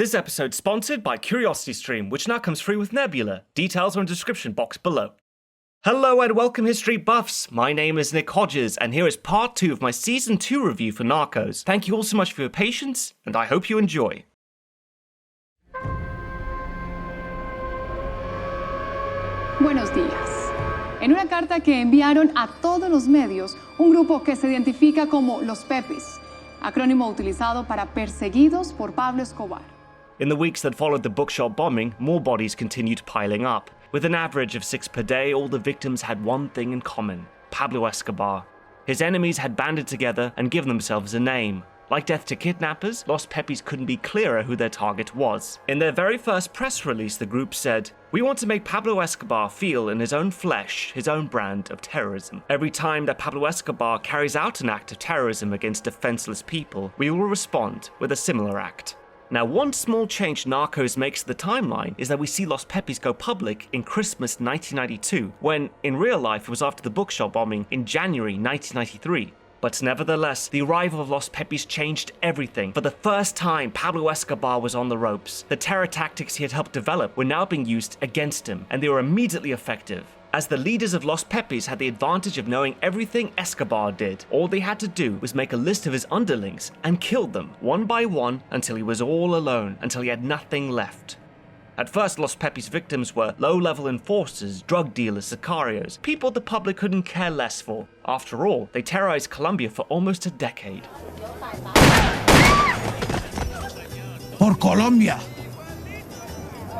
This episode's sponsored by CuriosityStream, which now comes free with Nebula. Details are in the description box below. Hello and welcome history buffs, my name is Nick Hodges and here is part 2 of my Season 2 review for Narcos. Thank you all so much for your patience and I hope you enjoy. Buenos días. En una carta que enviaron a todos los medios, un grupo que se identifica como los Pepis, acrónimo utilizado para perseguidos por Pablo Escobar. In the weeks that followed the bookshop bombing, more bodies continued piling up. With an average of 6 per day, all the victims had one thing in common: Pablo Escobar. His enemies had banded together and given themselves a name. Like death to kidnappers, Los Pepis couldn't be clearer who their target was. In their very first press release, the group said, "We want to make Pablo Escobar feel in his own flesh his own brand of terrorism. Every time that Pablo Escobar carries out an act of terrorism against defenseless people, we will respond with a similar act." Now, one small change Narcos makes to the timeline is that we see Los Pepis go public in Christmas 1992, when, in real life, it was after the bookshop bombing in January 1993. But nevertheless, the arrival of Los Pepis changed everything. For the first time, Pablo Escobar was on the ropes. The terror tactics he had helped develop were now being used against him, and they were immediately effective. As the leaders of Los Pepis had the advantage of knowing everything Escobar did, all they had to do was make a list of his underlings and kill them, one by one, until he was all alone, until he had nothing left. At first, Los Pepis' victims were low-level enforcers, drug dealers, sicarios, people the public couldn't care less for. After all, they terrorized Colombia for almost a decade. Por Colombia!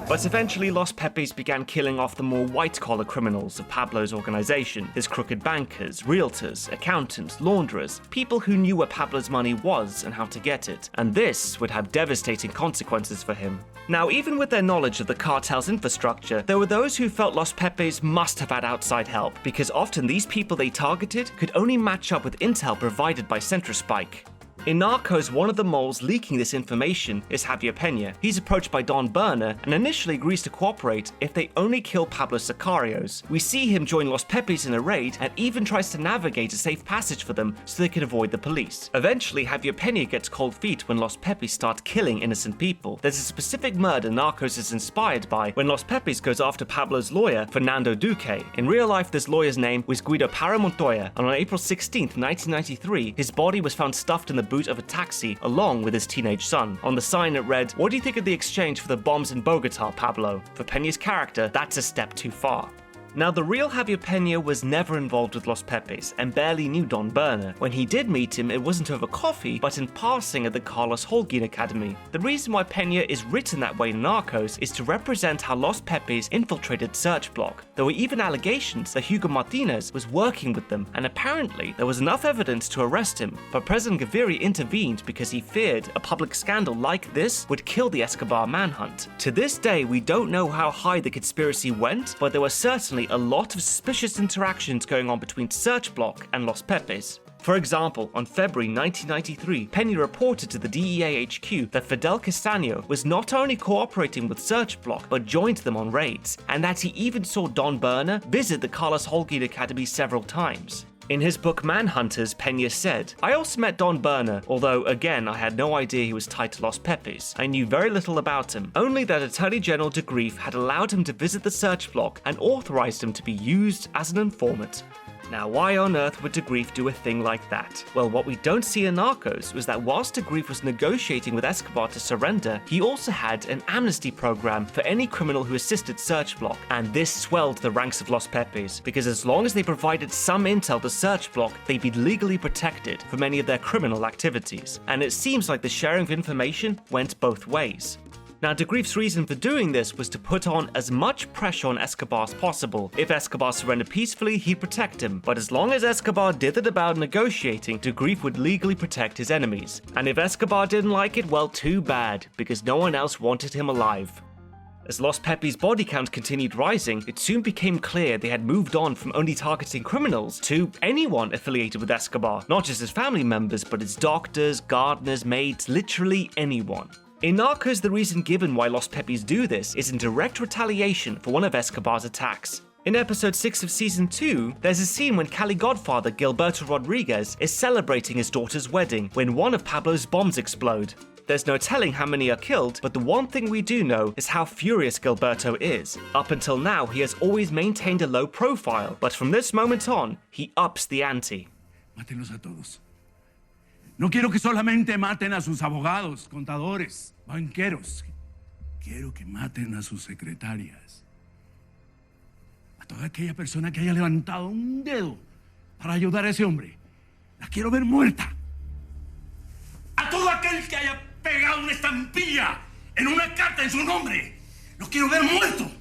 But eventually, Los Pepis began killing off the more white-collar criminals of Pablo's organization, his crooked bankers, realtors, accountants, launderers, people who knew where Pablo's money was and how to get it. And this would have devastating consequences for him. Now, even with their knowledge of the cartel's infrastructure, there were those who felt Los Pepis must have had outside help, because often these people they targeted could only match up with intel provided by Centrospike. In Narcos, one of the moles leaking this information is Javier Peña. He's approached by Don Berner and initially agrees to cooperate if they only kill Pablo's sicarios. We see him join Los Pepis in a raid and even tries to navigate a safe passage for them so they can avoid the police. Eventually, Javier Peña gets cold feet when Los Pepis start killing innocent people. There's a specific murder Narcos is inspired by when Los Pepis goes after Pablo's lawyer, Fernando Duque. In real life, this lawyer's name was Guido Paramontoya, and on April 16, 1993, his body was found stuffed in the boot of a taxi along with his teenage son. On the sign it read, "What do you think of the exchange for the bombs in Bogota, Pablo?" For Peña's character, that's a step too far. Now, the real Javier Peña was never involved with Los Pepis and barely knew Don Berner. When he did meet him, it wasn't over coffee, but in passing at the Carlos Holguin Academy. The reason why Peña is written that way in Narcos is to represent how Los Pepis infiltrated Searchblock. There were even allegations that Hugo Martinez was working with them, and apparently there was enough evidence to arrest him, but President Gaviria intervened because he feared a public scandal like this would kill the Escobar manhunt. To this day, we don't know how high the conspiracy went, but there were certainly a lot of suspicious interactions going on between Searchblock and Los Pepis. For example, on February 1993, Peña reported to the DEA HQ that Fidel Castaño was not only cooperating with Searchblock, but joined them on raids, and that he even saw Don Berner visit the Carlos Holguin Academy several times. In his book Manhunters, Peña said, "I also met Don Berner, although again I had no idea he was tied to Los Pepis. I knew very little about him, only that Attorney General de Grief had allowed him to visit the Searchblock and authorized him to be used as an informant." Now, why on earth would de Grief do a thing like that? Well, what we don't see in Narcos was that whilst de Grief was negotiating with Escobar to surrender, he also had an amnesty program for any criminal who assisted Searchblock, and this swelled the ranks of Los Pepis, because as long as they provided some intel to Searchblock, they'd be legally protected from any of their criminal activities. And it seems like the sharing of information went both ways. Now, de Grief's reason for doing this was to put on as much pressure on Escobar as possible. If Escobar surrendered peacefully, he'd protect him. But as long as Escobar dithered about negotiating, de Grief would legally protect his enemies. And if Escobar didn't like it, well, too bad, because no one else wanted him alive. As Los Pepis' body count continued rising, it soon became clear they had moved on from only targeting criminals to anyone affiliated with Escobar. Not just his family members, but his doctors, gardeners, maids, literally anyone. In Narcos, the reason given why Los Pepis do this is in direct retaliation for one of Escobar's attacks. In episode 6 of season 2, there's a scene when Cali godfather Gilberto Rodriguez is celebrating his daughter's wedding when one of Pablo's bombs explode. There's no telling how many are killed, but the one thing we do know is how furious Gilberto is. Up until now, he has always maintained a low profile, but from this moment on, he ups the ante. Mátenlos a todos. No quiero que solamente maten a sus abogados, contadores, banqueros. Quiero que maten a sus secretarias. A toda aquella persona que haya levantado un dedo para ayudar a ese hombre. La quiero ver muerta. A todo aquel que haya pegado una estampilla en una carta en su nombre. Lo quiero ver muerto.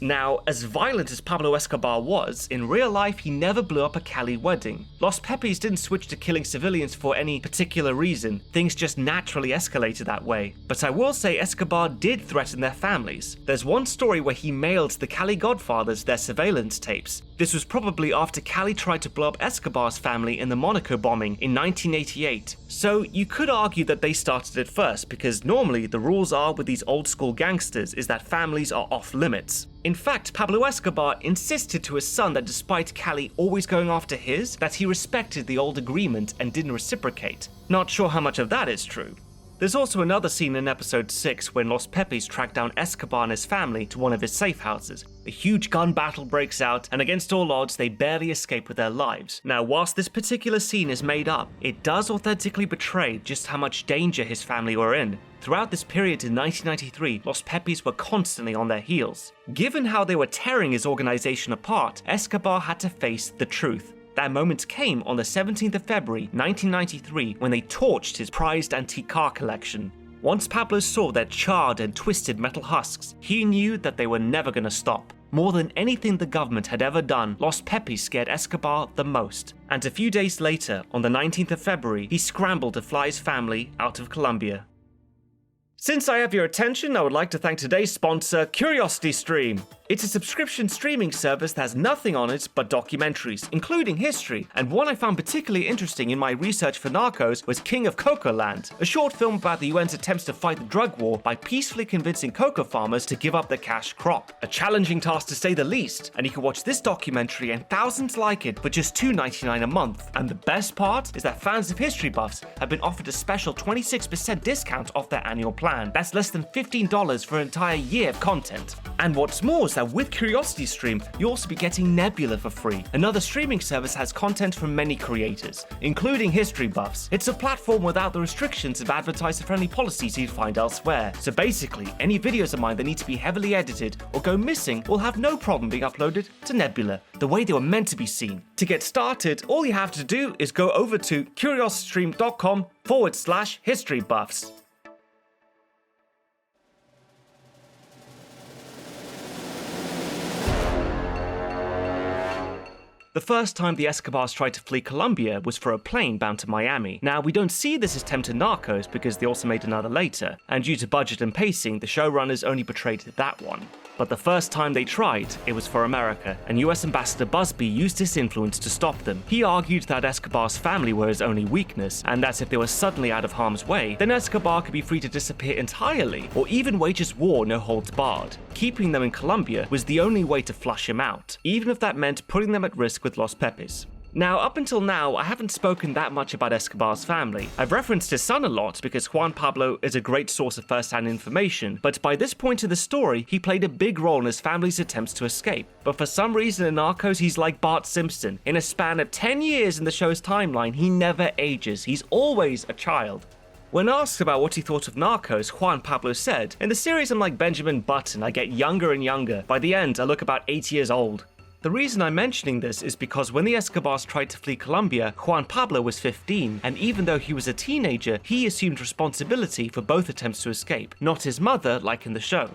Now, as violent as Pablo Escobar was, in real life he never blew up a Cali wedding. Los Pepes didn't switch to killing civilians for any particular reason, things just naturally escalated that way. But I will say Escobar did threaten their families. There's one story where he mailed the Cali Godfathers their surveillance tapes. This was probably after Cali tried to blow up Escobar's family in the Monaco bombing in 1988. So you could argue that they started it first, because normally the rules are with these old school gangsters is that families are off limits. In fact, Pablo Escobar insisted to his son that despite Cali always going after his, that he respected the old agreement and didn't reciprocate. Not sure how much of that is true. There's also another scene in episode 6 when Los Pepes track down Escobar and his family to one of his safe houses. A huge gun battle breaks out, and against all odds, they barely escape with their lives. Now, whilst this particular scene is made up, it does authentically betray just how much danger his family were in. Throughout this period in 1993, Los Pepes were constantly on their heels. Given how they were tearing his organization apart, Escobar had to face the truth. That moment came on the 17th of February 1993 when they torched his prized antique car collection. Once Pablo saw their charred and twisted metal husks, he knew that they were never going to stop. More than anything the government had ever done, Los Pepes scared Escobar the most. And a few days later, on the 19th of February, he scrambled to fly his family out of Colombia. Since I have your attention, I would like to thank today's sponsor, CuriosityStream. It's a subscription streaming service that has nothing on it but documentaries, including history, and one I found particularly interesting in my research for Narcos was King of Cocoa Land, a short film about the UN's attempts to fight the drug war by peacefully convincing cocoa farmers to give up their cash crop. A challenging task to say the least, and you can watch this documentary and thousands like it for just $2.99 a month. And the best part is that fans of history buffs have been offered a special 26% discount off their annual plan. That's less than $15 for an entire year of content. And what's more is that with CuriosityStream, you'll also be getting Nebula for free. Another streaming service has content from many creators, including history buffs. It's a platform without the restrictions of advertiser-friendly policies you'd find elsewhere. So basically, any videos of mine that need to be heavily edited or go missing will have no problem being uploaded to Nebula, the way they were meant to be seen. To get started, all you have to do is go over to curiositystream.com/historybuffs. The first time the Escobars tried to flee Colombia was for a plane bound to Miami. Now, we don't see this as tempt to Narcos because they also made another later, and due to budget and pacing, the showrunners only portrayed that one. But the first time they tried, it was for America, and US Ambassador Busby used his influence to stop them. He argued that Escobar's family were his only weakness, and that if they were suddenly out of harm's way, then Escobar could be free to disappear entirely, or even wage his war no holds barred. Keeping them in Colombia was the only way to flush him out, even if that meant putting them at risk with Los Pepes. Now, up until now, I haven't spoken that much about Escobar's family. I've referenced his son a lot because Juan Pablo is a great source of first-hand information, but by this point in the story, he played a big role in his family's attempts to escape. But for some reason in Narcos, he's like Bart Simpson. In a span of 10 years in the show's timeline, he never ages. He's always a child. When asked about what he thought of Narcos, Juan Pablo said, "In the series I'm like Benjamin Button, I get younger and younger. By the end, I look about 8 years old." The reason I'm mentioning this is because when the Escobars tried to flee Colombia, Juan Pablo was 15, and even though he was a teenager, he assumed responsibility for both attempts to escape, not his mother like in the show.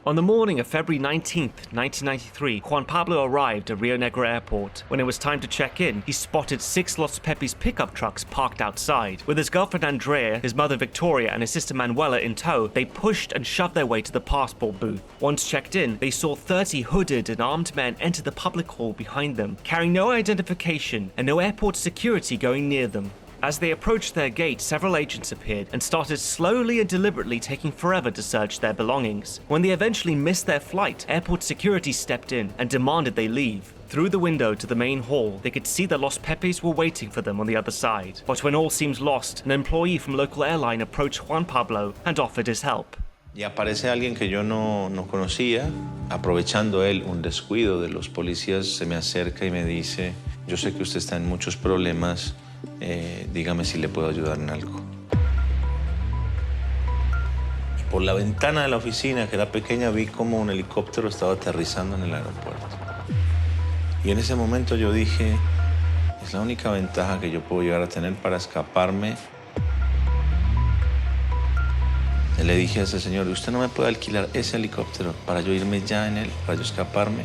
On the morning of February 19th, 1993, Juan Pablo arrived at Rio Negro Airport. When it was time to check in, he spotted 6 Los Pepes pickup trucks parked outside. With his girlfriend Andrea, his mother Victoria, and his sister Manuela in tow, they pushed and shoved their way to the passport booth. Once checked in, they saw 30 hooded and armed men enter the public hall behind them, carrying no identification and no airport security going near them. As they approached their gate, several agents appeared and started slowly and deliberately taking forever to search their belongings. When they eventually missed their flight, airport security stepped in and demanded they leave. Through the window to the main hall, they could see the Los Pepes were waiting for them on the other side. But when all seemed lost, an employee from local airline approached Juan Pablo and offered his help. Y aparece alguien que yo no conocía, aprovechando él un descuido de los policías, se me acerca y me dice, yo sé que usted está en muchos problemas, dígame si le puedo ayudar en algo. Y por la ventana de la oficina, que era pequeña, vi como un helicóptero estaba aterrizando en el aeropuerto. Y en ese momento yo dije, es la única ventaja que yo puedo llegar a tener para escaparme. Le dije a ese señor, ¿usted no me puede alquilar ese helicóptero para yo irme ya en él, para yo escaparme?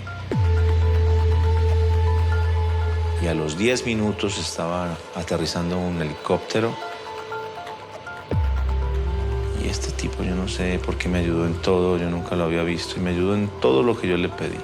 Y a los 10 minutos estaba aterrizando un helicóptero. Y este tipo, yo no sé por qué me ayudó en todo, yo nunca lo había visto, y me ayudó en todo lo que yo le pedí.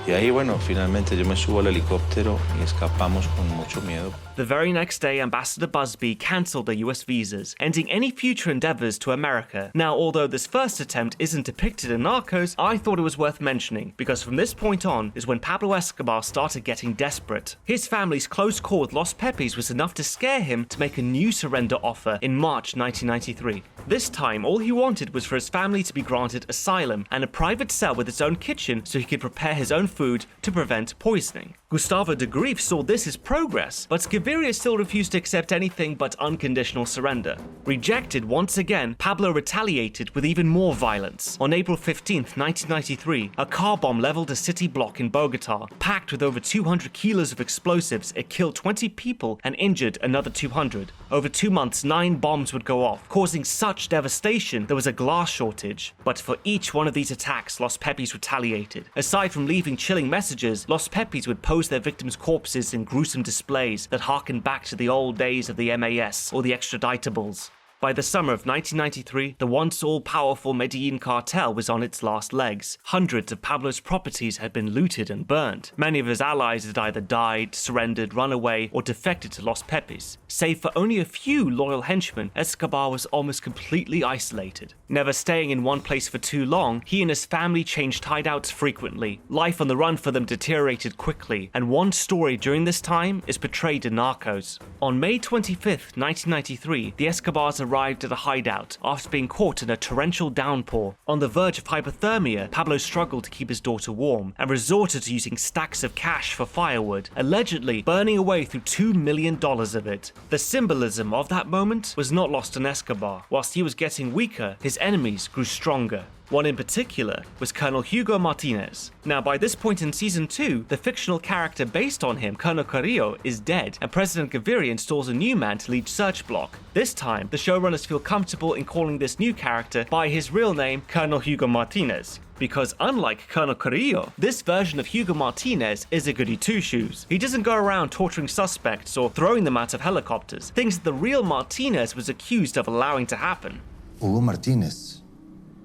Y ahí, bueno, finalmente yo me subo al helicóptero y escapamos con mucho miedo. The very next day, Ambassador Busby cancelled their US visas, ending any future endeavors to America. Now, although this first attempt isn't depicted in Narcos, I thought it was worth mentioning, because from this point on is when Pablo Escobar started getting desperate. His family's close call with Los Pepes was enough to scare him to make a new surrender offer in March 1993. This time, all he wanted was for his family to be granted asylum and a private cell with its own kitchen so he could prepare his own food to prevent poisoning. Gustavo de Grief saw this as progress, but Gaviria still refused to accept anything but unconditional surrender. Rejected once again, Pablo retaliated with even more violence. On April 15, 1993, a car bomb leveled a city block in Bogota. Packed with over 200 kilos of explosives, it killed 20 people and injured another 200. Over 2 months, 9 bombs would go off, causing such devastation there was a glass shortage. But for each one of these attacks, Los Pepes retaliated. Aside from leaving chilling messages, Los Pepes would pose their victims' corpses in gruesome displays that harkened back to the old days of the MAS or the extraditables. By the summer of 1993, the once all-powerful Medellin cartel was on its last legs. Hundreds of Pablo's properties had been looted and burned. Many of his allies had either died, surrendered, run away, or defected to Los Pepes. Save for only a few loyal henchmen, Escobar was almost completely isolated. Never staying in one place for too long, he and his family changed hideouts frequently. Life on the run for them deteriorated quickly, and one story during this time is portrayed in Narcos. On May 25, 1993, the Escobars arrived at a hideout after being caught in a torrential downpour. On the verge of hypothermia, Pablo struggled to keep his daughter warm and resorted to using stacks of cash for firewood, allegedly burning away through $2 million of it. The symbolism of that moment was not lost on Escobar. Whilst he was getting weaker, his enemies grew stronger. One in particular was Colonel Hugo Martinez. Now, by this point in Season 2, the fictional character based on him, Colonel Carrillo, is dead, and President Gaviria installs a new man to lead Search Block. This time, the showrunners feel comfortable in calling this new character by his real name, Colonel Hugo Martinez. Because unlike Colonel Carrillo, this version of Hugo Martinez is a goody two-shoes. He doesn't go around torturing suspects or throwing them out of helicopters, things that the real Martinez was accused of allowing to happen. Hugo Martinez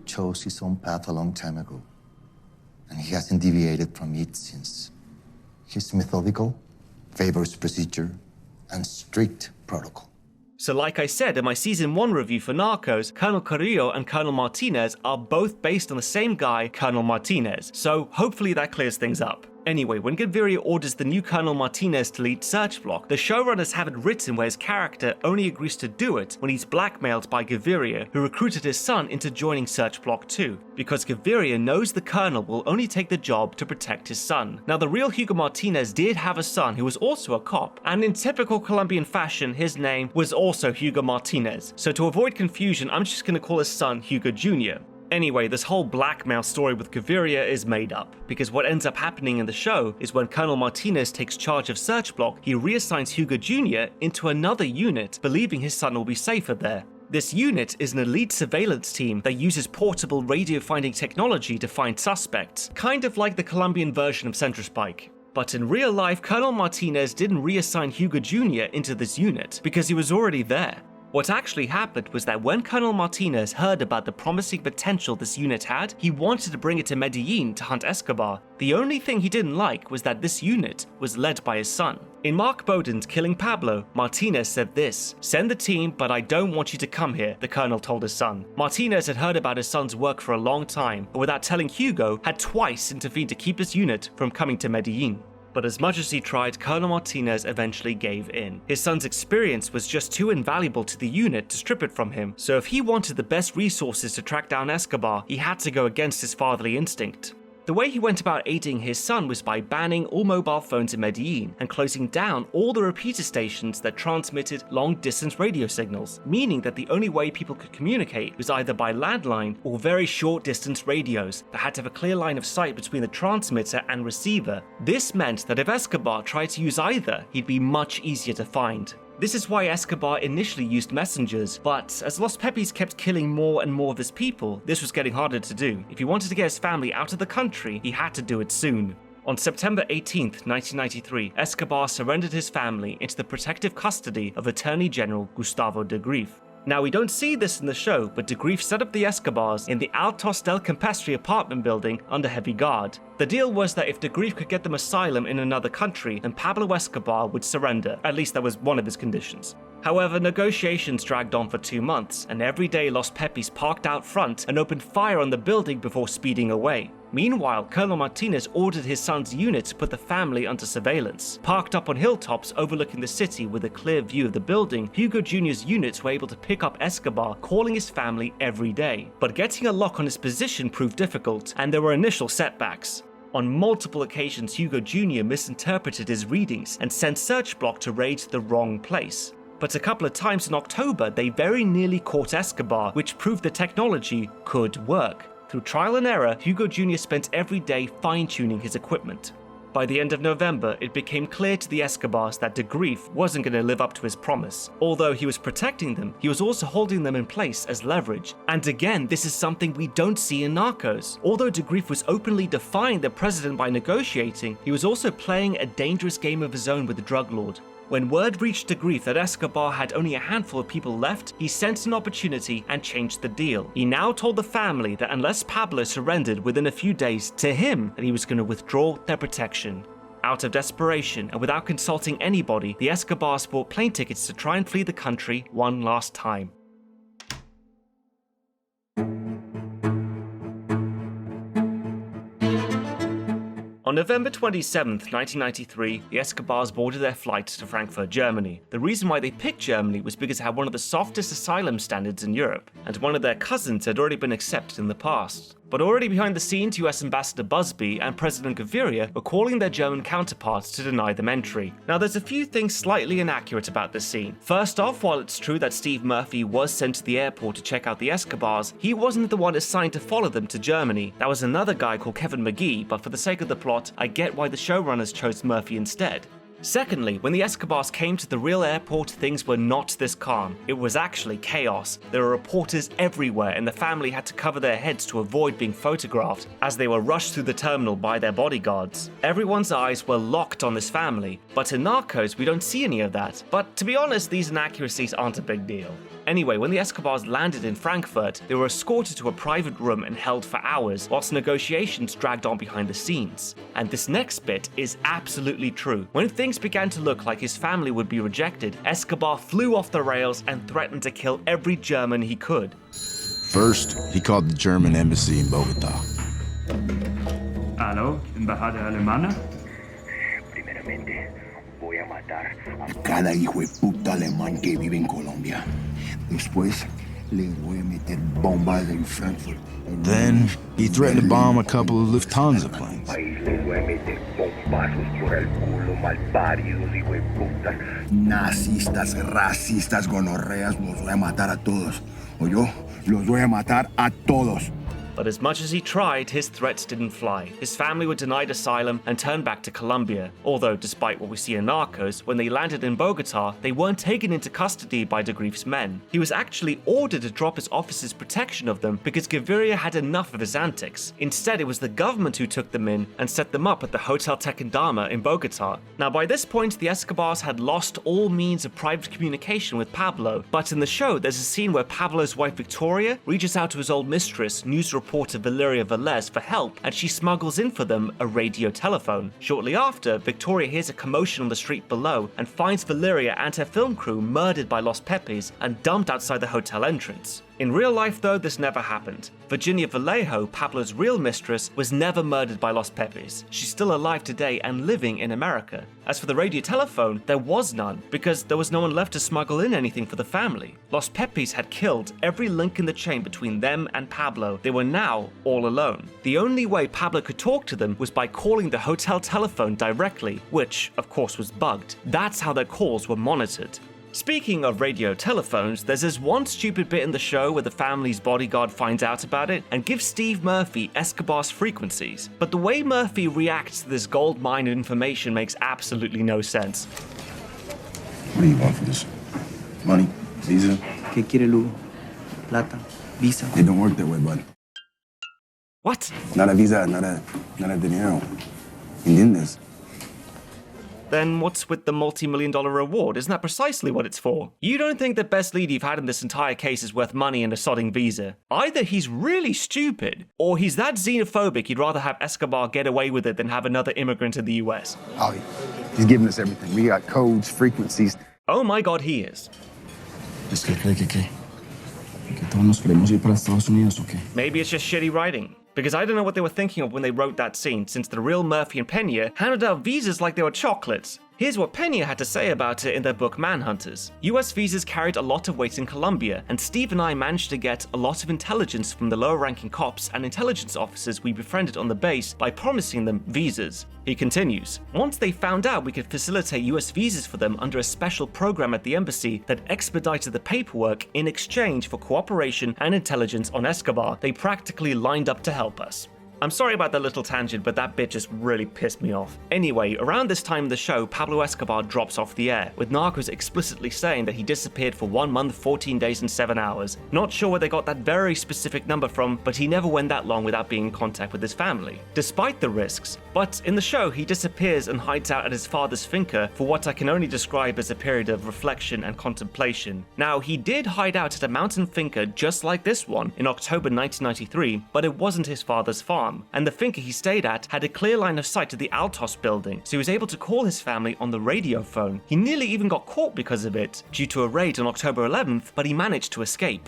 chose his own path a long time ago, and he hasn't deviated from it since. He's methodical, favors procedure, and strict protocol. So like I said in my Season 1 review for Narcos, Colonel Carrillo and Colonel Martinez are both based on the same guy, Colonel Martinez, so hopefully that clears things up. Anyway, when Gaviria orders the new Colonel Martinez to lead Search Block, the showrunners have it written where his character only agrees to do it when he's blackmailed by Gaviria, who recruited his son into joining Search Block 2, because Gaviria knows the Colonel will only take the job to protect his son. Now, the real Hugo Martinez did have a son who was also a cop, and in typical Colombian fashion, his name was also Hugo Martinez, so to avoid confusion, I'm just gonna call his son Hugo Jr. Anyway, this whole blackmail story with Gaviria is made up, because what ends up happening in the show is when Colonel Martinez takes charge of Search Block, he reassigns Hugo Jr. into another unit, believing his son will be safer there. This unit is an elite surveillance team that uses portable radio-finding technology to find suspects, kind of like the Colombian version of Centrospike. But in real life, Colonel Martinez didn't reassign Hugo Jr. into this unit, because he was already there. What actually happened was that when Colonel Martinez heard about the promising potential this unit had, he wanted to bring it to Medellin to hunt Escobar. The only thing he didn't like was that this unit was led by his son. In Mark Bowden's Killing Pablo, Martinez said this: "Send the team, but I don't want you to come here," the colonel told his son. Martinez had heard about his son's work for a long time, but without telling Hugo, had twice intervened to keep his unit from coming to Medellin. But as much as he tried, Colonel Martinez eventually gave in. His son's experience was just too invaluable to the unit to strip it from him, so if he wanted the best resources to track down Escobar, he had to go against his fatherly instinct. The way he went about aiding his son was by banning all mobile phones in Medellin and closing down all the repeater stations that transmitted long-distance radio signals, meaning that the only way people could communicate was either by landline or very short-distance radios that had to have a clear line of sight between the transmitter and receiver. This meant that if Escobar tried to use either, he'd be much easier to find. This is why Escobar initially used messengers, but as Los Pepis kept killing more and more of his people, this was getting harder to do. If he wanted to get his family out of the country, he had to do it soon. On September 18, 1993, Escobar surrendered his family into the protective custody of Attorney General Gustavo de Grief. Now, we don't see this in the show, but de Grief set up the Escobars in the Altos del Campestre apartment building under heavy guard. The deal was that if de Grief could get them asylum in another country, then Pablo Escobar would surrender. At least that was one of his conditions. However, negotiations dragged on for 2 months, and every day Los Pepis parked out front and opened fire on the building before speeding away. Meanwhile, Colonel Martinez ordered his son's unit to put the family under surveillance. Parked up on hilltops overlooking the city with a clear view of the building, Hugo Jr.'s units were able to pick up Escobar calling his family every day. But getting a lock on his position proved difficult, and there were initial setbacks. On multiple occasions, Hugo Jr. misinterpreted his readings and sent search block to raid the wrong place. But a couple of times in October, they very nearly caught Escobar, which proved the technology could work. Through trial and error, Hugo Jr. spent every day fine-tuning his equipment. By the end of November, it became clear to the Escobars that de Grief wasn't going to live up to his promise. Although he was protecting them, he was also holding them in place as leverage. And again, this is something we don't see in Narcos. Although de Grief was openly defying the president by negotiating, he was also playing a dangerous game of his own with the drug lord. When word reached de Grief that Escobar had only a handful of people left, he sensed an opportunity and changed the deal. He now told the family that unless Pablo surrendered within a few days to him, that he was going to withdraw their protection. Out of desperation and without consulting anybody, the Escobars bought plane tickets to try and flee the country one last time. On November 27, 1993, the Escobars boarded their flight to Frankfurt, Germany. The reason why they picked Germany was because it had one of the softest asylum standards in Europe, and one of their cousins had already been accepted in the past. But already behind the scenes, US Ambassador Busby and President Gaviria were calling their German counterparts to deny them entry. Now, there's a few things slightly inaccurate about this scene. First off, while it's true that Steve Murphy was sent to the airport to check out the Escobars, he wasn't the one assigned to follow them to Germany. That was another guy called Kevin McGee, but for the sake of the plot, I get why the showrunners chose Murphy instead. Secondly, when the Escobars came to the real airport, things were not this calm. It was actually chaos. There were reporters everywhere, and the family had to cover their heads to avoid being photographed as they were rushed through the terminal by their bodyguards. Everyone's eyes were locked on this family, but in Narcos, we don't see any of that. But to be honest, these inaccuracies aren't a big deal. Anyway, when the Escobars landed in Frankfurt, they were escorted to a private room and held for hours, whilst negotiations dragged on behind the scenes. And this next bit is absolutely true. When things began to look like his family would be rejected, Escobar flew off the rails and threatened to kill every German he could. First, he called the German embassy in Bogotá. Hallo, Embajada Alemana? Primeramente, voy a matar a cada hijo de puta alemán que vive en Colombia. Después, le voy a meter bombas en Frankfurt. Then, he threatened to bomb a couple of Lufthansa planes. País les voy a meter bombazos por el culo, malparidos, hijo de putas. Nazistas, racistas, gonorreas, los voy a matar a todos. O yo, los voy a matar a todos. But as much as he tried, his threats didn't fly. His family were denied asylum and turned back to Colombia. Although, despite what we see in Narcos, when they landed in Bogotá, they weren't taken into custody by de Grief's men. He was actually ordered to drop his officer's protection of them because Gaviria had enough of his antics. Instead, it was the government who took them in and set them up at the Hotel Tequendama in Bogotá. Now, by this point, the Escobars had lost all means of private communication with Pablo, but in the show, there's a scene where Pablo's wife Victoria reaches out to his old mistress, news reporter report to Valeria Velez for help, and she smuggles in for them a radio telephone. Shortly after, Victoria hears a commotion on the street below and finds Valeria and her film crew murdered by Los Pepes and dumped outside the hotel entrance. In real life, though, this never happened. Virginia Vallejo, Pablo's real mistress, was never murdered by Los Pepes. She's still alive today and living in America. As for the radio telephone, there was none, because there was no one left to smuggle in anything for the family. Los Pepes had killed every link in the chain between them and Pablo. They were now all alone. The only way Pablo could talk to them was by calling the hotel telephone directly, which, of course, was bugged. That's how their calls were monitored. Speaking of radio telephones, there's this one stupid bit in the show where the family's bodyguard finds out about it and gives Steve Murphy Escobar's frequencies. But the way Murphy reacts to this gold mine of information makes absolutely no sense. What do you want for this? Money? Visa? ¿Qué quiere Lugo? Plata? Visa? It don't work that way, bud. What? Not a visa, not a dinero. ¿Entiendes? Then what's with the multi-million-dollar reward? Isn't that precisely what it's for? You don't think the best lead you've had in this entire case is worth money and a sodding visa. Either he's really stupid, or he's that xenophobic he'd rather have Escobar get away with it than have another immigrant in the US. Oh, he's giving us everything. We got codes, frequencies. Oh my god, he is. Es que cree que qué? Que todos nos queremos ir para Estados Unidos o qué? Maybe it's just shitty writing. Because I don't know what they were thinking of when they wrote that scene, since the real Murphy and Pena handed out visas like they were chocolates. Here's what Pena had to say about it in their book Manhunters. US visas carried a lot of weight in Colombia, and Steve and I managed to get a lot of intelligence from the lower-ranking cops and intelligence officers we befriended on the base by promising them visas. He continues, once they found out we could facilitate US visas for them under a special program at the embassy that expedited the paperwork in exchange for cooperation and intelligence on Escobar, they practically lined up to help us. I'm sorry about that little tangent, but that bit just really pissed me off. Anyway, around this time in the show, Pablo Escobar drops off the air, with Narcos explicitly saying that he disappeared for 1 month, 14 days and 7 hours. Not sure where they got that very specific number from, but he never went that long without being in contact with his family, despite the risks. But in the show, he disappears and hides out at his father's finca for what I can only describe as a period of reflection and contemplation. Now, he did hide out at a mountain finca just like this one in October 1993, but it wasn't his father's farm. And the finca he stayed at had a clear line of sight to the Altos building, so he was able to call his family on the radio phone. He nearly even got caught because of it, due to a raid on October 11th, but he managed to escape.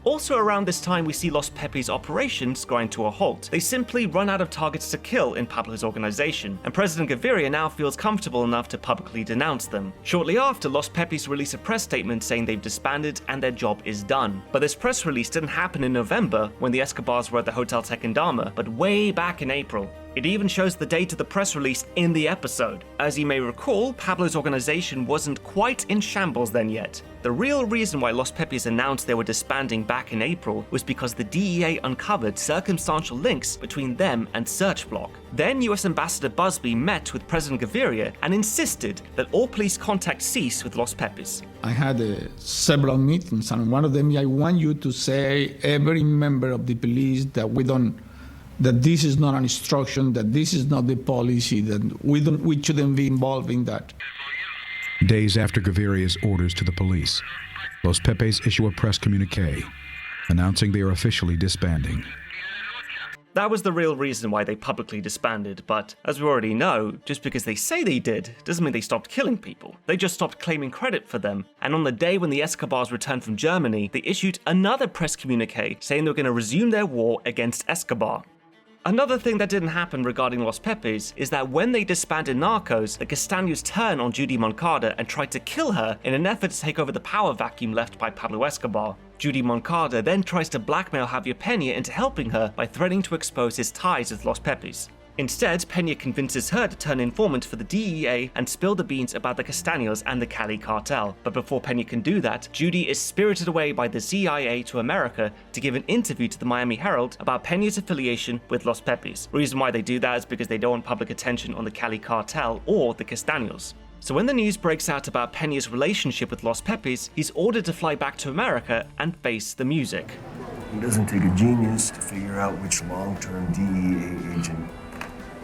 Also around this time, we see Los Pepes' operations grind to a halt. They simply run out of targets to kill in Pablo's organization, and President Gaviria now feels comfortable enough to publicly denounce them. Shortly after, Los Pepes release a press statement saying they've disbanded and their job is done. But this press release didn't happen in November when the Escobars were at the Hotel Tequendama, but way back in April. It even shows the date of the press release in the episode. As you may recall, Pablo's organization wasn't quite in shambles then yet. The real reason why Los Pepes announced they were disbanding back in April was because the DEA uncovered circumstantial links between them and Searchblock. Then US Ambassador Busby met with President Gaviria and insisted that all police contact cease with Los Pepes. I had several meetings, and one of them I want you to say every member of the police that this is not an instruction, that this is not the policy, that we shouldn't be involved in that. Days after Gaviria's orders to the police, Los Pepes issue a press communique announcing they are officially disbanding. That was the real reason why they publicly disbanded, but as we already know, just because they say they did doesn't mean they stopped killing people. They just stopped claiming credit for them. And on the day when the Escobars returned from Germany, they issued another press communique saying they were going to resume their war against Escobar. Another thing that didn't happen regarding Los Pepes is that when they disbanded Narcos, the Castaños turned on Judy Moncada and tried to kill her in an effort to take over the power vacuum left by Pablo Escobar. Judy Moncada then tries to blackmail Javier Pena into helping her by threatening to expose his ties with Los Pepes. Instead, Pena convinces her to turn informant for the DEA and spill the beans about the Castaños and the Cali cartel. But before Pena can do that, Judy is spirited away by the CIA to America to give an interview to the Miami Herald about Pena's affiliation with Los Pepes. The reason why they do that is because they don't want public attention on the Cali cartel or the Castaños. So when the news breaks out about Pena's relationship with Los Pepes, he's ordered to fly back to America and face the music. It doesn't take a genius to figure out which long-term DEA agent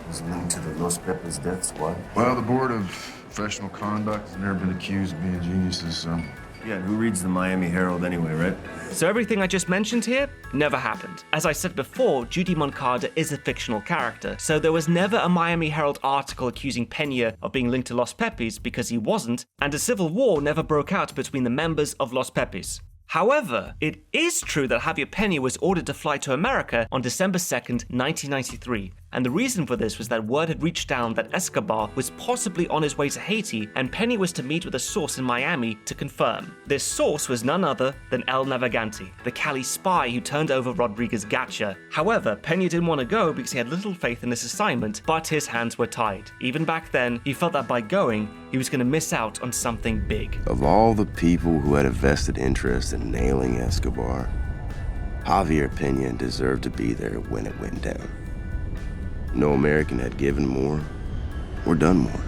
was linked to the Los Pepes death squad. Well, the Board of Professional Conduct has never been accused of being geniuses, so Yeah, and who reads the Miami Herald anyway, right? So everything I just mentioned here never happened. As I said before, Judy Moncada is a fictional character, so there was never a Miami Herald article accusing Pena of being linked to Los Pepes because he wasn't, and a civil war never broke out between the members of Los Pepes. However, it is true that Javier Pena was ordered to fly to America on December 2nd, 1993. And the reason for this was that word had reached down that Escobar was possibly on his way to Haiti, and Pena was to meet with a source in Miami to confirm. This source was none other than El Navegante, the Cali spy who turned over Rodriguez Gacha. However, Pena didn't want to go because he had little faith in this assignment, but his hands were tied. Even back then, he felt that by going, he was going to miss out on something big. Of all the people who had a vested interest in nailing Escobar, Javier Pena deserved to be there when it went down. No American had given more or done more.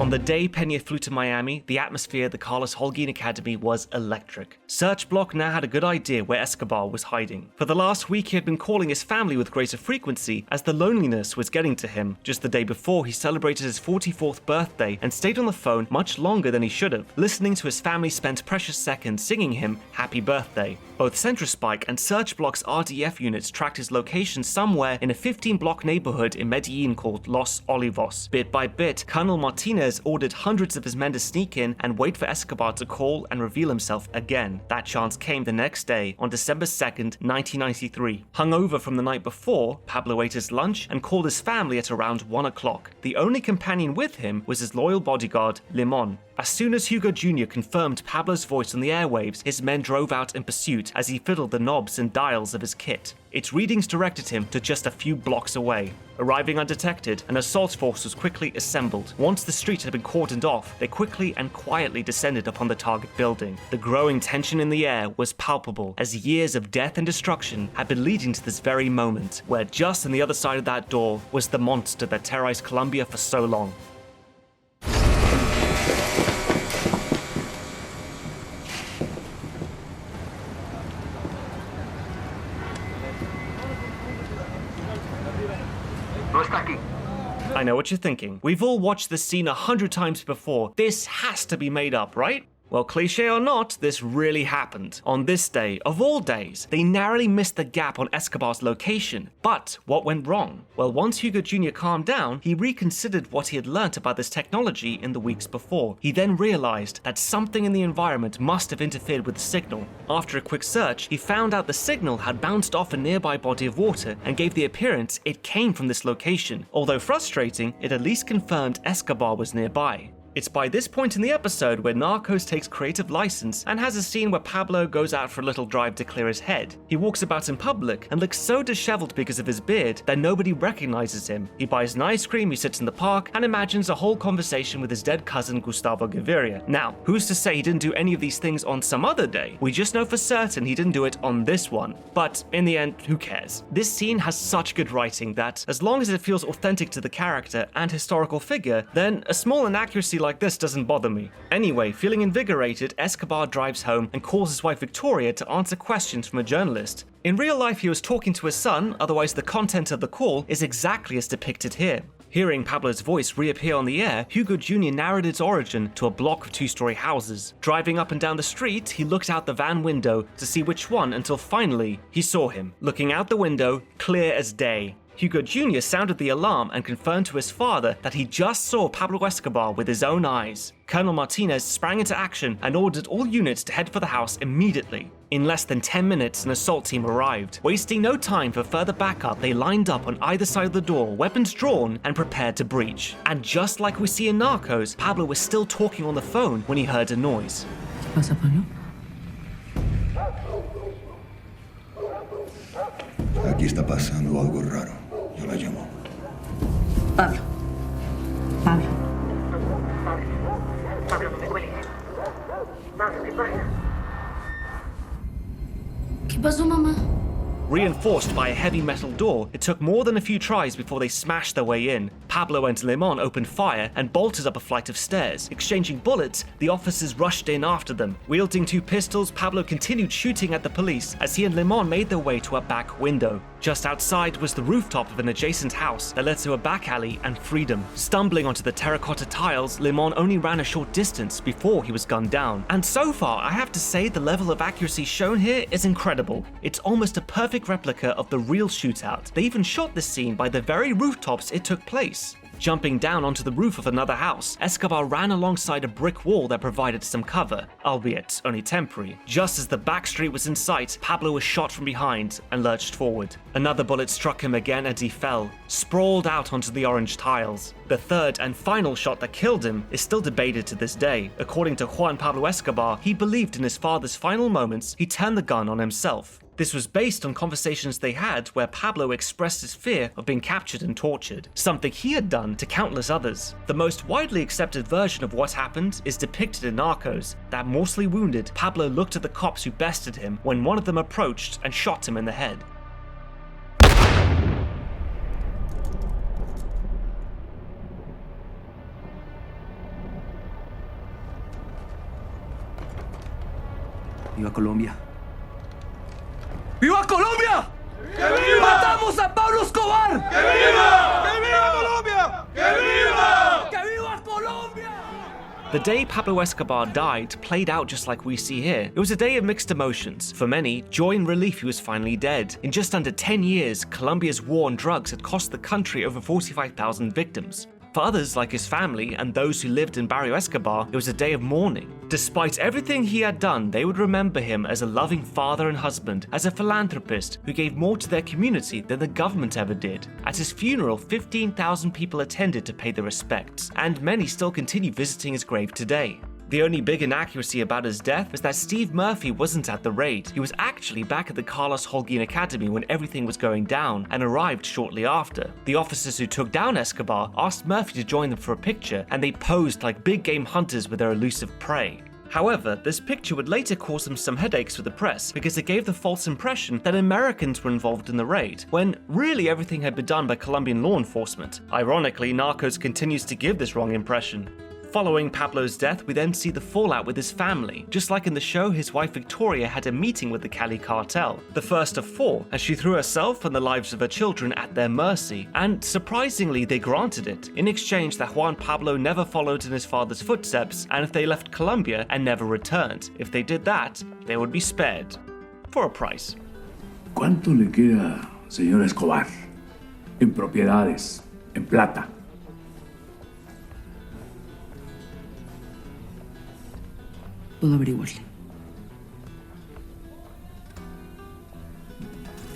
On the day Pena flew to Miami, the atmosphere at the Carlos Holguin Academy was electric. Search Block now had a good idea where Escobar was hiding. For the last week, he had been calling his family with greater frequency as the loneliness was getting to him. Just the day before, he celebrated his 44th birthday and stayed on the phone much longer than he should have, listening to his family spend precious seconds singing him happy birthday. Both Centrospike and Search Block's RDF units tracked his location somewhere in a 15-block neighborhood in Medellin called Los Olivos. Bit by bit, Colonel Martinez ordered hundreds of his men to sneak in and wait for Escobar to call and reveal himself again. That chance came the next day, on December 2nd, 1993. Hungover from the night before, Pablo ate his lunch and called his family at around 1 o'clock. The only companion with him was his loyal bodyguard, Limon. As soon as Hugo Jr. confirmed Pablo's voice on the airwaves, his men drove out in pursuit as he fiddled the knobs and dials of his kit. Its readings directed him to just a few blocks away. Arriving undetected, an assault force was quickly assembled. Once the street had been cordoned off, they quickly and quietly descended upon the target building. The growing tension in the air was palpable, as years of death and destruction had been leading to this very moment, where just on the other side of that door was the monster that terrorized Colombia for so long. I know what you're thinking. We've all watched this scene 100 times before. This has to be made up, right? Well, cliche or not, this really happened. On this day, of all days, they narrowly missed the gap on Escobar's location. But what went wrong? Well, once Hugo Jr. calmed down, he reconsidered what he had learnt about this technology in the weeks before. He then realized that something in the environment must have interfered with the signal. After a quick search, he found out the signal had bounced off a nearby body of water and gave the appearance it came from this location. Although frustrating, it at least confirmed Escobar was nearby. It's by this point in the episode where Narcos takes creative license and has a scene where Pablo goes out for a little drive to clear his head. He walks about in public and looks so disheveled because of his beard that nobody recognizes him. He buys an ice cream, he sits in the park, and imagines a whole conversation with his dead cousin Gustavo Gaviria. Now, who's to say he didn't do any of these things on some other day? We just know for certain he didn't do it on this one. But in the end, who cares? This scene has such good writing that, as long as it feels authentic to the character and historical figure, then a small inaccuracy like this doesn't bother me. Anyway, feeling invigorated, Escobar drives home and calls his wife Victoria to answer questions from a journalist. In real life, he was talking to his son, otherwise the content of the call is exactly as depicted here. Hearing Pablo's voice reappear on the air, Hugo Jr. narrowed its origin to a block of two-story houses. Driving up and down the street, he looked out the van window to see which one until finally he saw him. Looking out the window, clear as day. Hugo Jr. sounded the alarm and confirmed to his father that he just saw Pablo Escobar with his own eyes. Colonel Martinez sprang into action and ordered all units to head for the house immediately. In less than 10 minutes, an assault team arrived. Wasting no time for further backup, they lined up on either side of the door, weapons drawn, and prepared to breach. And just like we see in Narcos, Pablo was still talking on the phone when he heard a noise. ¿Qué pasa, Pablo? Aquí está pasando algo raro. Yo la llamo. Pablo. Pablo. Pablo, no me cuelgues. Pablo, ¿qué pasa? ¿Qué pasó, mamá? Reinforced by a heavy metal door, it took more than a few tries before they smashed their way in. Pablo and Limon opened fire and bolted up a flight of stairs. Exchanging bullets, the officers rushed in after them. Wielding 2 pistols, Pablo continued shooting at the police as he and Limon made their way to a back window. Just outside was the rooftop of an adjacent house that led to a back alley and freedom. Stumbling onto the terracotta tiles, Limon only ran a short distance before he was gunned down. And so far, I have to say the level of accuracy shown here is incredible. It's almost a perfect replica of the real shootout. They even shot this scene by the very rooftops it took place. Jumping down onto the roof of another house, Escobar ran alongside a brick wall that provided some cover, albeit only temporary. Just as the back street was in sight, Pablo was shot from behind and lurched forward. Another bullet struck him again and he fell, sprawled out onto the orange tiles. The third and final shot that killed him is still debated to this day. According to Juan Pablo Escobar, he believed in his father's final moments he turned the gun on himself. This was based on conversations they had where Pablo expressed his fear of being captured and tortured, something he had done to countless others. The most widely accepted version of what happened is depicted in Narcos. That mortally wounded, Pablo looked at the cops who bested him when one of them approached and shot him in the head. Viva Colombia. ¡Viva Colombia! ¡Que viva! ¡Matamos a Pablo Escobar! ¡Que viva! ¡Que viva Colombia! ¡Que viva! ¡Que viva Colombia! The day Pablo Escobar died played out just like we see here. It was a day of mixed emotions. For many, joy and relief he was finally dead. In just under 10 years, Colombia's war on drugs had cost the country over 45,000 victims. For others, like his family and those who lived in Barrio Escobar, it was a day of mourning. Despite everything he had done, they would remember him as a loving father and husband, as a philanthropist who gave more to their community than the government ever did. At his funeral, 15,000 people attended to pay their respects, and many still continue visiting his grave today. The only big inaccuracy about his death was that Steve Murphy wasn't at the raid. He was actually back at the Carlos Holguin Academy when everything was going down and arrived shortly after. The officers who took down Escobar asked Murphy to join them for a picture, and they posed like big game hunters with their elusive prey. However, this picture would later cause them some headaches with the press because it gave the false impression that Americans were involved in the raid, when really everything had been done by Colombian law enforcement. Ironically, Narcos continues to give this wrong impression. Following Pablo's death, we then see the fallout with his family. Just like in the show, his wife Victoria had a meeting with the Cali cartel, the first of 4, as she threw herself and the lives of her children at their mercy, and surprisingly they granted it, in exchange that Juan Pablo never followed in his father's footsteps, and if they left Colombia and never returned. If they did that, they would be spared. For a price. ¿Cuánto le queda, señor Escobar? En propiedades, en plata. Puedo averiguarle.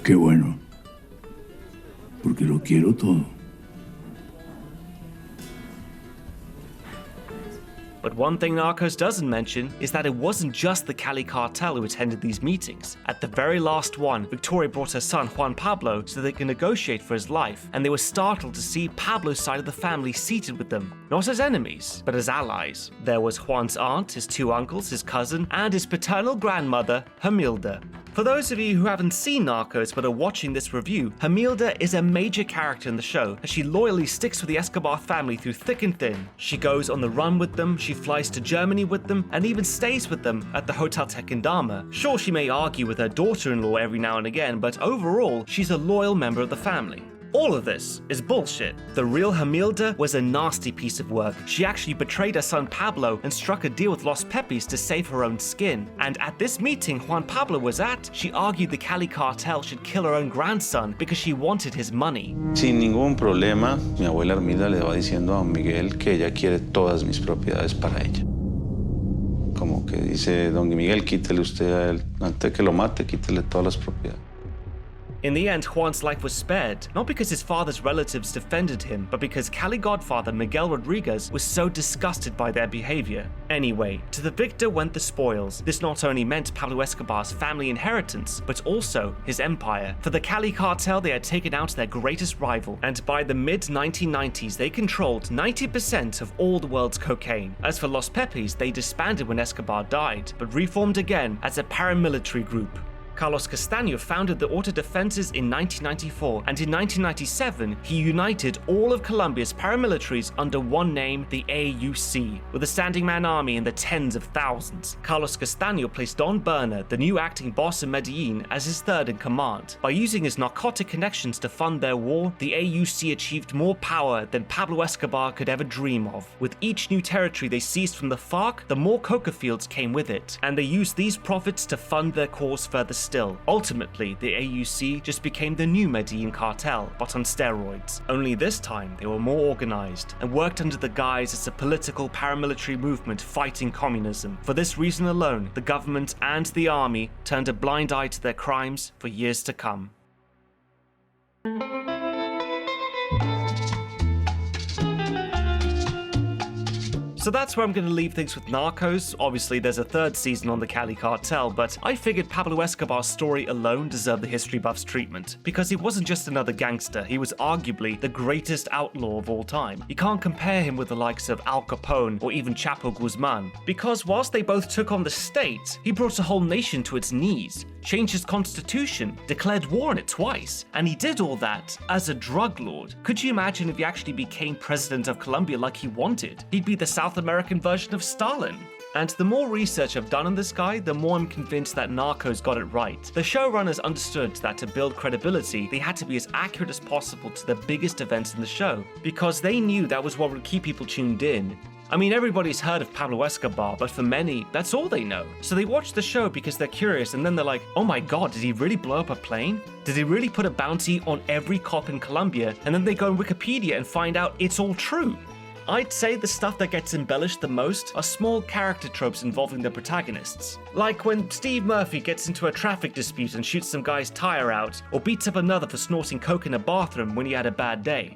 Qué bueno, porque lo quiero todo. But one thing Narcos doesn't mention is that it wasn't just the Cali cartel who attended these meetings. At the very last one, Victoria brought her son Juan Pablo so they could negotiate for his life, and they were startled to see Pablo's side of the family seated with them, not as enemies, but as allies. There was Juan's aunt, his 2 uncles, his cousin, and his paternal grandmother, Hamilda. For those of you who haven't seen Narcos but are watching this review, Hamilda is a major character in the show, as she loyally sticks with the Escobar family through thick and thin. She goes on the run with them, she flies to Germany with them, and even stays with them at the Hotel Tequendama. Sure, she may argue with her daughter-in-law every now and again, but overall, she's a loyal member of the family. All of this is bullshit. The real Hamilda was a nasty piece of work. She actually betrayed her son Pablo and struck a deal with Los Pepes to save her own skin. And at this meeting Juan Pablo was at, she argued the Cali cartel should kill her own grandson because she wanted his money. Sin ningún problema, mi abuela Hermida le va diciendo a don Miguel que ella quiere todas mis propiedades para ella. Como que dice, don Miguel, quítele usted a él, antes de que lo mate, quítele todas las propiedades. In the end, Juan's life was spared, not because his father's relatives defended him, but because Cali godfather Miguel Rodriguez was so disgusted by their behavior. Anyway, to the victor went the spoils. This not only meant Pablo Escobar's family inheritance, but also his empire. For the Cali cartel, they had taken out their greatest rival, and by the mid-1990s, they controlled 90% of all the world's cocaine. As for Los Pepes, they disbanded when Escobar died, but reformed again as a paramilitary group. Carlos Castaño founded the Auto Defenses in 1994, and in 1997 he united all of Colombia's paramilitaries under one name, the AUC, with a standing man army in the tens of thousands. Carlos Castaño placed Don Berna, the new acting boss in Medellin, as his third in command. By using his narcotic connections to fund their war, the AUC achieved more power than Pablo Escobar could ever dream of. With each new territory they seized from the FARC, the more coca fields came with it, and they used these profits to fund their cause further still. Ultimately, the AUC just became the new Medellin cartel, but on steroids. Only this time they were more organized and worked under the guise as a political paramilitary movement fighting communism. For this reason alone, the government and the army turned a blind eye to their crimes for years to come. So that's where I'm going to leave things with Narcos. Obviously, there's a third season on the Cali cartel, but I figured Pablo Escobar's story alone deserved the history buff's treatment, because he wasn't just another gangster, he was arguably the greatest outlaw of all time. You can't compare him with the likes of Al Capone or even Chapo Guzman, because whilst they both took on the state, he brought a whole nation to its knees, changed his constitution, declared war on it twice, and he did all that as a drug lord. Could you imagine if he actually became president of Colombia like he wanted? He'd be the South American version of Stalin. And the more research I've done on this guy, the more I'm convinced that Narcos got it right. The showrunners understood that to build credibility, they had to be as accurate as possible to the biggest events in the show, because they knew that was what would keep people tuned in. I mean, everybody's heard of Pablo Escobar, but for many, that's all they know. So they watch the show because they're curious, and then they're like, oh my god, did he really blow up a plane? Did he really put a bounty on every cop in Colombia? And then they go on Wikipedia and find out it's all true. I'd say the stuff that gets embellished the most are small character tropes involving the protagonists. Like when Steve Murphy gets into a traffic dispute and shoots some guy's tire out, or beats up another for snorting coke in a bathroom when he had a bad day.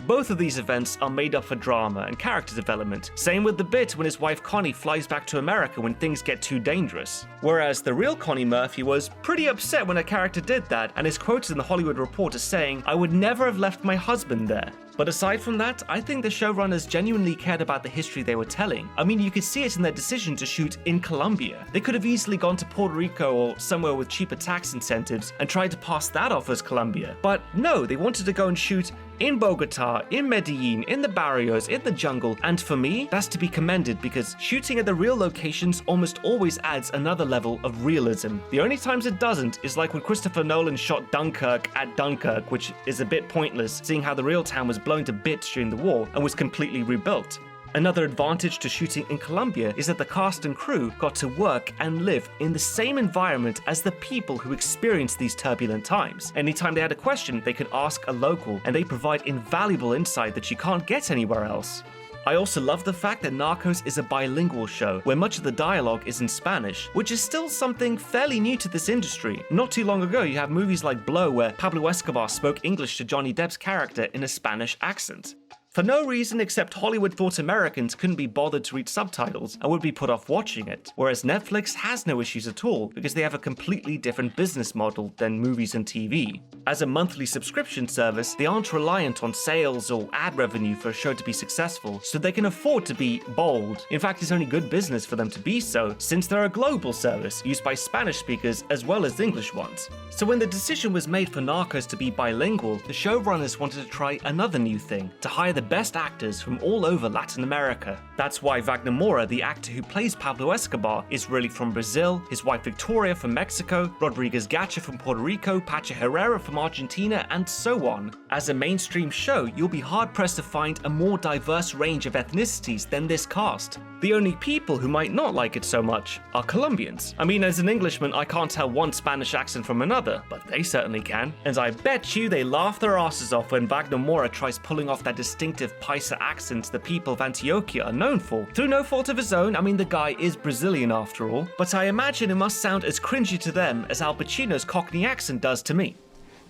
Both of these events are made up for drama and character development. Same with the bit when his wife Connie flies back to America when things get too dangerous. Whereas the real Connie Murphy was pretty upset when her character did that, and is quoted in the Hollywood Reporter saying, "I would never have left my husband there." But aside from that, I think the showrunners genuinely cared about the history they were telling. I mean, you could see it in their decision to shoot in Colombia. They could have easily gone to Puerto Rico or somewhere with cheaper tax incentives and tried to pass that off as Colombia. But no, they wanted to go and shoot in Bogota, in Medellin, in the barrios, in the jungle, and for me, that's to be commended because shooting at the real locations almost always adds another level of realism. The only times it doesn't is like when Christopher Nolan shot Dunkirk at Dunkirk, which is a bit pointless, seeing how the real town was blown to bits during the war and was completely rebuilt. Another advantage to shooting in Colombia is that the cast and crew got to work and live in the same environment as the people who experienced these turbulent times. Anytime they had a question, they could ask a local, and they provide invaluable insight that you can't get anywhere else. I also love the fact that Narcos is a bilingual show, where much of the dialogue is in Spanish, which is still something fairly new to this industry. Not too long ago, you have movies like Blow, where Pablo Escobar spoke English to Johnny Depp's character in a Spanish accent. For no reason except Hollywood thought Americans couldn't be bothered to read subtitles and would be put off watching it, whereas Netflix has no issues at all because they have a completely different business model than movies and TV. As a monthly subscription service, they aren't reliant on sales or ad revenue for a show to be successful, so they can afford to be bold. In fact, it's only good business for them to be so, since they're a global service used by Spanish speakers as well as English ones. So when the decision was made for Narcos to be bilingual, the showrunners wanted to try another new thing, to hire the best actors from all over Latin America. That's why Wagner Moura, the actor who plays Pablo Escobar, is really from Brazil, his wife Victoria from Mexico, Rodriguez Gacha from Puerto Rico, Pacha Herrera from Argentina, and so on. As a mainstream show, you'll be hard-pressed to find a more diverse range of ethnicities than this cast. The only people who might not like it so much are Colombians. I mean, as an Englishman, I can't tell one Spanish accent from another, but they certainly can. And I bet you they laugh their asses off when Wagner Moura tries pulling off that distinctive Paisa accent the people of Antioquia are known for. Through no fault of his own, I mean, the guy is Brazilian after all, but I imagine it must sound as cringy to them as Al Pacino's Cockney accent does to me.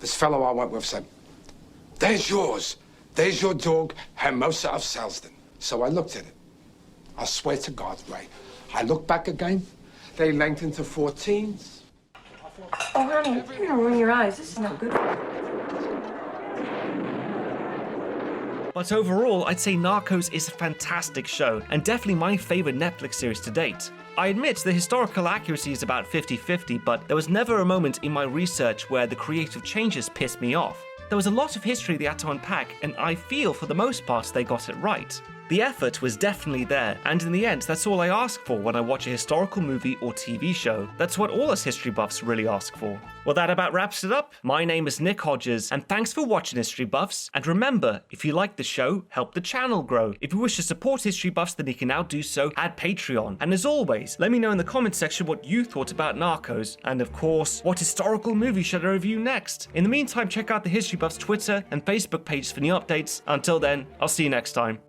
This fellow I went with said, "There's yours. There's your dog, Hermosa of Selsden." So I looked at it. I swear to God, Ray, I looked back again, they lengthened to 14s. Oh, honey, you're gonna ruin your eyes. This is not good for you. But overall, I'd say Narcos is a fantastic show, and definitely my favorite Netflix series to date. I admit the historical accuracy is about 50-50, but there was never a moment in my research where the creative changes pissed me off. There was a lot of history they had to unpack, and I feel for the most part they got it right. The effort was definitely there, and in the end, that's all I ask for when I watch a historical movie or TV show. That's what all us history buffs really ask for. Well, that about wraps it up. My name is Nick Hodges, and thanks for watching History Buffs. And remember, if you like the show, help the channel grow. If you wish to support History Buffs, then you can now do so at Patreon. And as always, let me know in the comments section what you thought about Narcos, and of course, what historical movie should I review next? In the meantime, check out the History Buffs Twitter and Facebook pages for new updates. Until then, I'll see you next time.